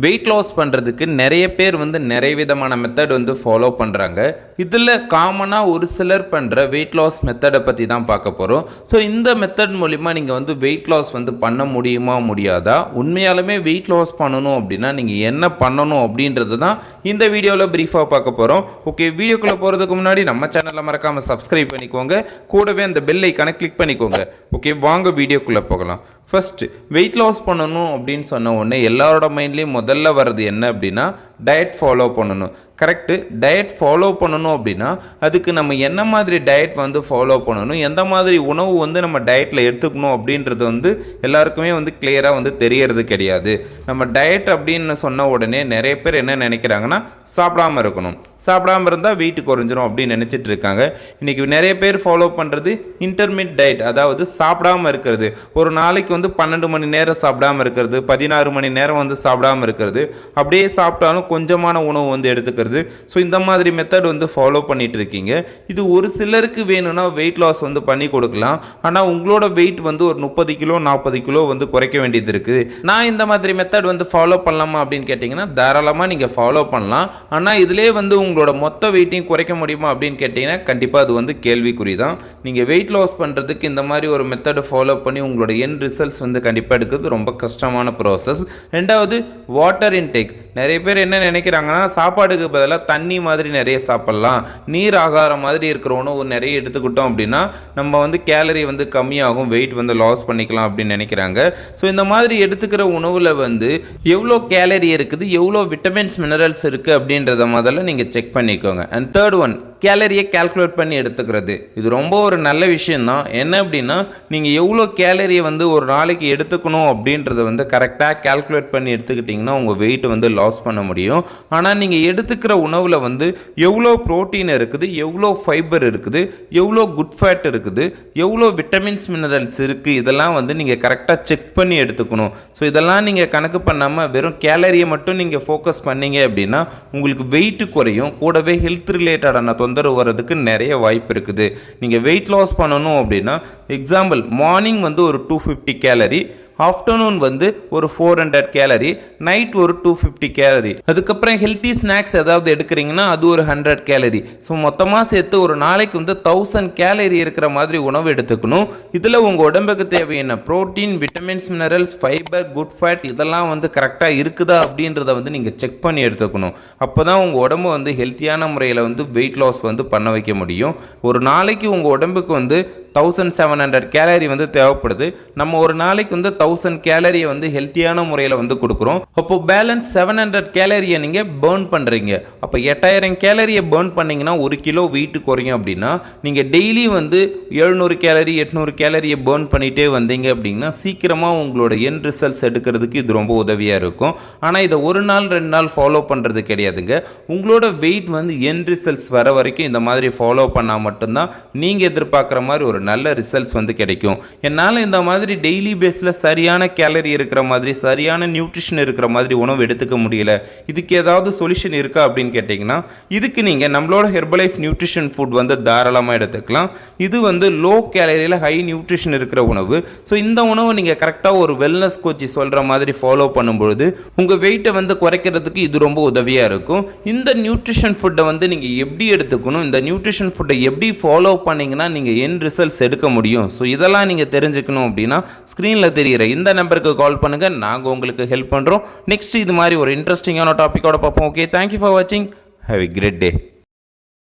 Weight loss பண்ணுறதுக்கு நிறைய பேர் வந்து நிறைய விதமான மெத்தட் வந்து ஃபாலோ பண்ணுறாங்க. இதில் காமனாக ஒரு சிலர் பண்ணுற வெயிட் லாஸ் மெத்தடை பற்றி தான் பார்க்க போகிறோம். ஸோ இந்த மெத்தட் மூலிமா நீங்கள் வந்து வெயிட் லாஸ் வந்து பண்ண முடியுமா முடியாதா, உண்மையாலுமே வெயிட் லாஸ் பண்ணணும் அப்படின்னா நீங்கள் என்ன பண்ணணும் அப்படின்றது தான் இந்த வீடியோவில் ப்ரீஃபாக பார்க்க போகிறோம். ஓகே, வீடியோக்குள்ளே போகிறதுக்கு முன்னாடி நம்ம சேனலை மறக்காமல் சப்ஸ்கிரைப் பண்ணிக்கோங்க, கூடவே அந்த பெல் ஐக்கானை கிளிக் பண்ணிக்கோங்க. ஓகே, வாங்க வீடியோக்குள்ளே போகலாம். ஃபஸ்ட்டு வெயிட் லாஸ் பண்ணணும் அப்படின்னு சொன்ன உடனே எல்லாரோட மைண்ட்லேயும் முதல்ல வர்றது என்ன அப்படின்னா டயட் ஃபாலோ பண்ணணும். கரெக்டு, டயட் ஃபாலோ பண்ணணும் அப்படின்னா அதுக்கு நம்ம என்ன மாதிரி டயட் வந்து ஃபாலோ பண்ணணும், எந்த மாதிரி உணவு வந்து நம்ம டயட்டில் எடுத்துக்கணும் அப்படின்றது வந்து எல்லாருக்குமே வந்து கிளியராக வந்து தெரியறது கிடையாது. நம்ம டயட் அப்படின்னு சொன்ன உடனே நிறைய பேர் என்ன நினைக்கிறாங்கன்னா சாப்பிடாமல் இருக்கணும், சாப்பிடாமல் இருந்தால் வெயிட் குறைஞ்சிரும் அப்படின்னு நினச்சிட்டு இருக்காங்க. இன்றைக்கி நிறைய பேர் ஃபாலோ பண்ணுறது இன்டர்மீட் டயட், அதாவது சாப்பிடாமல் இருக்கிறது. ஒரு நாளைக்கு வந்து 12 மணி நேரம் சாப்பிடாமல் இருக்கிறது, 16 மணி நேரம் வந்து சாப்பிடாமல் இருக்கிறது, அப்படியே சாப்பிட்டாலும் கொஞ்சமான உணவு வந்து எடுத்துக்கிறது. ஸோ இந்த மாதிரி மெத்தட் வந்து ஃபாலோ பண்ணிட்டு இருக்கீங்க. இது ஒரு சிலருக்கு வேணும்னா வெயிட் லாஸ் வந்து பண்ணி கொடுக்கலாம். ஆனால் உங்களோட வெயிட் வந்து ஒரு 30 கிலோ 40 கிலோ வந்து குறைக்க வேண்டியது இருக்குது. நான் இந்த மாதிரி மெத்தட் வந்து ஃபாலோ பண்ணலாமா அப்படின்னு கேட்டிங்கன்னா தாராளமாக நீங்கள் ஃபாலோ பண்ணலாம். ஆனால் இதிலே வந்து உங்களோட மொத்த வெயிட்டையும் குறைக்க முடியுமா அப்படின்னு கேட்டிங்கன்னா கண்டிப்பாக அது வந்து கேள்விக்குறி தான். நீங்கள் வெயிட் லாஸ் பண்ணுறதுக்கு இந்த மாதிரி ஒரு மெத்தடை ஃபாலோ பண்ணி உங்களோட எண்ட் ரிசல்ட்ஸ் வந்து கண்டிப்பாக எடுக்கிறது ரொம்ப கஷ்டமான ப்ராசஸ். ரெண்டாவது வாட்டர் இன்டேக். நிறைய பேர் என்ன நினைக்கிறாங்கன்னா சாப்பாடுக்கு பதிலாக தண்ணி மாதிரி நிறைய சாப்பிட்லாம், நீர் ஆகாரம் மாதிரி இருக்கிற உணவு நிறைய எடுத்துக்கிட்டோம் அப்படின்னா நம்ம வந்து கேலரி வந்து கம்மியாகும், வெயிட் வந்து லாஸ் பண்ணிக்கலாம் அப்படின்னு நினைக்கிறாங்க. ஸோ இந்த மாதிரி எடுத்துக்கிற உணவில் வந்து எவ்வளோ கேலரி இருக்குது, எவ்வளோ விட்டமின்ஸ் மினரல்ஸ் இருக்குது அப்படின்றத முதல்ல நீங்கள் செக் பண்ணிக்கோங்க. அண்ட் தேர்ட் ஒன், கேலரியை கால்குலேட் பண்ணி எடுத்துக்கிறது. இது ரொம்ப ஒரு நல்ல விஷயந்தான். என்ன அப்படின்னா நீங்கள் எவ்வளோ கேலரியை வந்து ஒரு நாளைக்கு எடுத்துக்கணும் அப்படின்றத வந்து கரெக்டாக கால்குலேட் பண்ணி எடுத்துக்கிட்டிங்கன்னா உங்கள் வெயிட் வந்து லாஸ் பண்ண முடியும். ஆனால் நீங்கள் எடுத்துக்கிற உணவில் வந்து எவ்வளோ ப்ரோட்டீன் இருக்குது, எவ்வளோ ஃபைபர் இருக்குது, எவ்வளோ குட் ஃபேட் இருக்குது, எவ்வளோ விட்டமின்ஸ் மினரல்ஸ் இருக்குது, இதெல்லாம் வந்து நீங்கள் கரெக்டாக செக் பண்ணி எடுத்துக்கணும். ஸோ இதெல்லாம் நீங்கள் கணக்கு பண்ணாமல் வெறும் கேலரியை மட்டும் நீங்கள் ஃபோக்கஸ் பண்ணீங்க அப்படின்னா உங்களுக்கு வெயிட் குறையும், கூடவே ஹெல்த் ரிலேட்டடான தொந்தரவு வர்றதுக்கு நிறைய வாய்ப்பு இருக்குது. நீங்கள் வெயிட் லாஸ் பண்ணணும் அப்படின்னா எக்ஸாம்பிள் மார்னிங் வந்து ஒரு 250 கேலரி, ஆஃப்டர்நூன் வந்து ஒரு 400 கேலரி, நைட் ஒரு 250 கேலரி, அதுக்கப்புறம் ஹெல்த்தி ஸ்நாக்ஸ் ஏதாவது எடுக்கிறீங்கன்னா அது ஒரு 100 கேலரி. ஸோ மொத்தமாக சேர்த்து ஒரு நாளைக்கு வந்து 1000 கேலரி இருக்கிற மாதிரி உணவு எடுத்துக்கணும். இதில் உங்கள் உடம்புக்கு தேவையான protein, vitamins, minerals, fibre, good fat இதெல்லாம் வந்து கரெக்டாக இருக்குதா அப்படின்றத வந்து நீங்கள் செக் பண்ணி எடுத்துக்கணும். அப்போ தான் உங்கள் உடம்பு வந்து ஹெல்த்தியான முறையில் வந்து வெயிட் லாஸ் வந்து பண்ண வைக்க முடியும். ஒரு நாளைக்கு உங்கள் உடம்புக்கு வந்து 1700 கேலரி வந்து தேவைப்படுது. நம்ம ஒரு நாளைக்கு வந்து 1000 கேலரியை வந்து ஹெல்த்தியான முறையில் வந்து கொடுக்குறோம். அப்போ பேலன்ஸ் 700 கேலரியை நீங்கள் பேர்ன் பண்ணுறீங்க. அப்போ 8000 கேலரியை பேர்ன் பண்ணிங்கன்னா 1 கிலோ வெயிட் குறையும். அப்படின்னா நீங்கள் டெய்லி வந்து 700 கேலரி 800 கேலரியை பேர்ன் பண்ணிகிட்டே வந்தீங்க அப்படின்னா சீக்கிரமாக உங்களோட எண்ட் ரிசல்ட்ஸ் எடுக்கிறதுக்கு இது ரொம்ப உதவியாக இருக்கும். ஆனால் இதை ஒரு நாள் 2 நாள் ஃபாலோ பண்ணுறது கிடையாதுங்க. உங்களோட வெயிட் வந்து எண்ட் ரிசல்ட்ஸ் வர வரைக்கும் இந்த மாதிரி ஃபாலோ பண்ணால் மட்டும்தான் நீங்கள் எதிர்பார்க்குற மாதிரி ஒரு நல்ல ரிசல்ட்ஸ் வந்து கிடைக்கும். என்னால் இந்த மாதிரி டெய்லி பேஸில் சரியான கேலரி இருக்கிற மாதிரி, சரியான நியூட்ரிஷன் இருக்கிற மாதிரி உணவு எடுத்துக்க முடியல, இதுக்கு ஏதாவது சொல்யூஷன் இருக்கா அப்படின்னு கேட்டிங்கன்னா இதுக்கு நீங்கள் நம்மளோட ஹெர்பலைஃப் நியூட்ரிஷன் ஃபுட் வந்து தாராளமாக எடுத்துக்கலாம். இது வந்து லோ கேலரியில் ஹை நியூட்ரிஷன் இருக்கிற உணவு. ஸோ இந்த உணவை நீங்கள் கரெக்டாக ஒரு வெல்னஸ் கோச்சி சொல்கிற மாதிரி ஃபாலோ பண்ணும்பொழுது உங்கள் வெயிட்டை வந்து குறைக்கிறதுக்கு இது ரொம்ப உதவியாக இருக்கும். இந்த நியூட்ரிஷன் ஃபுட்டை வந்து நீங்கள் எப்படி எடுத்துக்கணும், இந்த நியூட்ரிஷன் ஃபுட்டை எப்படி ஃபாலோ பண்ணிங்கன்னா நீங்கள் எண்ட் ரிசல்ட்ஸ் எடுக்க முடியும். ஸோ இதெல்லாம் நீங்கள் தெரிஞ்சுக்கணும் அப்படின்னா ஸ்க்ரீனில் தெரிகிற இந்த நம்பருக்கு கால் பண்ணுங்கள், நாங்கள் உங்களுக்கு ஹெல்ப் பண்ணுறோம். நெக்ஸ்ட் இது மாதிரி ஒரு இன்ட்ரெஸ்டிங்கான டாப்பிக்கோட பார்ப்போம். ஓகே, தேங்க்யூ ஃபார் வாட்சிங். Have a great day.